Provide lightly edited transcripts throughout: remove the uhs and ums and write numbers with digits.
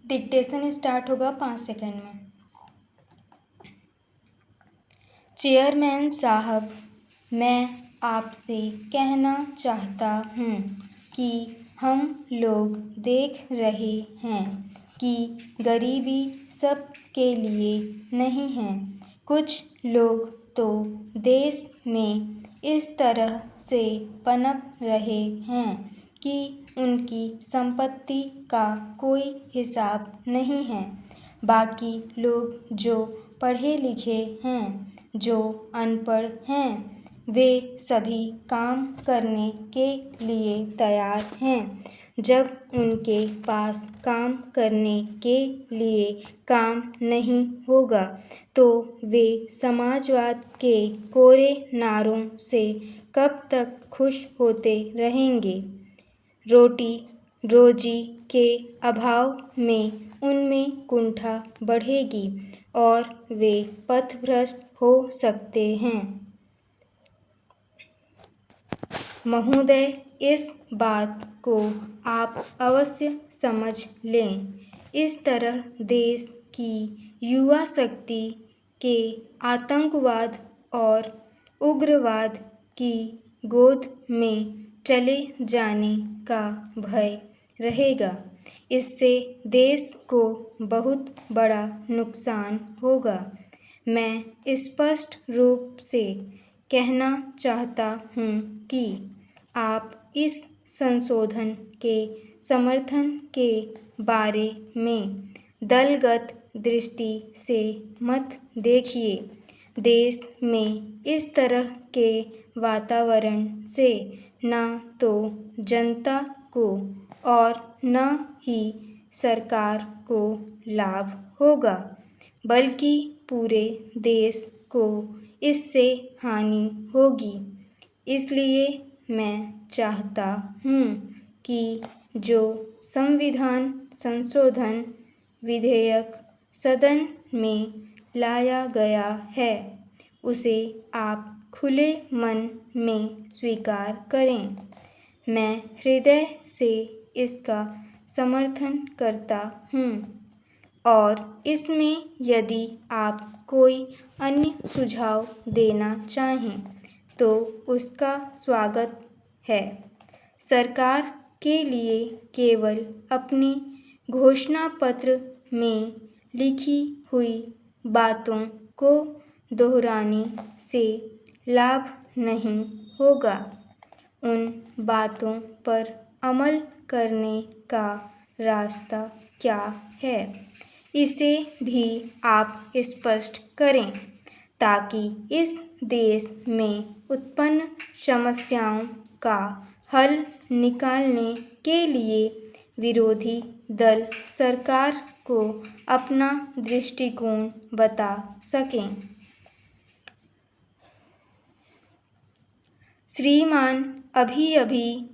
Dictation start होगा 5 second में। Chairman साहब, मैं आपसे कहना चाहता हूँ कि हम लोग देख रहे हैं कि गरीबी सब के लिए नहीं है। कुछ लोग तो देश में इस तरह से पनप रहे हैं कि उनकी संपत्ति का कोई हिसाब नहीं है। बाकी लोग जो पढ़े लिखे हैं, जो अनपढ़ हैं, वे सभी काम करने के लिए तैयार हैं। जब उनके पास काम करने के लिए काम नहीं होगा तो वे समाजवाद के कोरे नारों से कब तक खुश होते रहेंगे। रोटी रोजी के अभाव में उनमें कुंठा बढ़ेगी और वे पथभ्रष्ट हो सकते हैं। महोदय, इस बात को आप अवश्य समझ लें। इस तरह देश की युवा शक्ति के आतंकवाद और उग्रवाद की गोद में चले जाने का भय रहेगा। इससे देश को बहुत बड़ा नुकसान होगा। मैं स्पष्ट रूप से कहना चाहता हूँ कि आप इस संशोधन के समर्थन के बारे में दलगत दृष्टि से मत देखिए। देश में इस तरह के वातावरण से न तो जनता को और न ही सरकार को लाभ होगा, बल्कि पूरे देश को इससे हानि होगी। इसलिए मैं चाहता हूँ कि जो संविधान संशोधन विधेयक सदन में लाया गया है, उसे आप खुले मन में स्वीकार करें। मैं हृदय से इसका समर्थन करता हूँ और इसमें यदि आप कोई अन्य सुझाव देना चाहें तो उसका स्वागत है। सरकार के लिए केवल अपने घोषणा पत्र में लिखी हुई बातों को दोहराने से लाभ नहीं होगा। उन बातों पर अमल करने का रास्ता क्या है, इसे भी आप स्पष्ट करें, ताकि इस देश में उत्पन्न समस्याओं का हल निकालने के लिए विरोधी दल सरकार को अपना दृष्टिकोण बता सकें। श्रीमान, अभी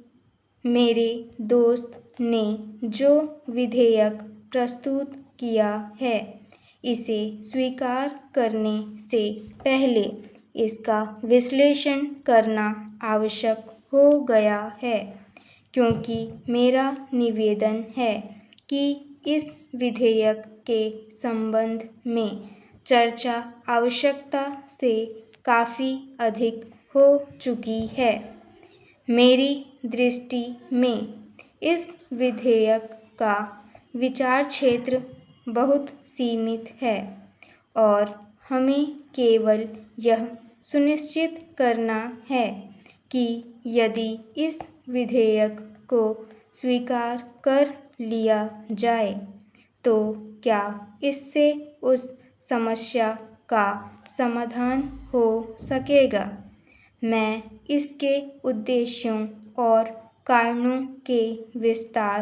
मेरे दोस्त ने जो विधेयक प्रस्तुत किया है, इसे स्वीकार करने से पहले इसका विश्लेषण करना आवश्यक हो गया है, क्योंकि मेरा निवेदन है कि इस विधेयक के संबंध में चर्चा आवश्यकता से काफ़ी अधिक हो चुकी है। मेरी दृष्टि में इस विधेयक का विचार क्षेत्र बहुत सीमित है और हमें केवल यह सुनिश्चित करना है कि यदि इस विधेयक को स्वीकार कर लिया जाए तो क्या इससे उस समस्या का समाधान हो सकेगा। मैं इसके उद्देश्यों और कारणों के विस्तार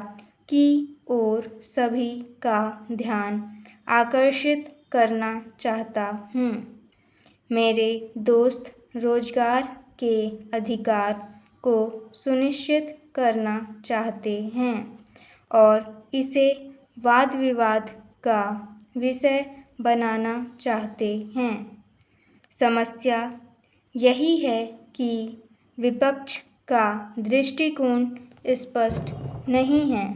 की ओर सभी का ध्यान आकर्षित करना चाहता हूँ। मेरे दोस्त रोजगार के अधिकार को सुनिश्चित करना चाहते हैं और इसे वाद विवाद का विषय बनाना चाहते हैं। समस्या यही है कि विपक्ष का दृष्टिकोण स्पष्ट नहीं है।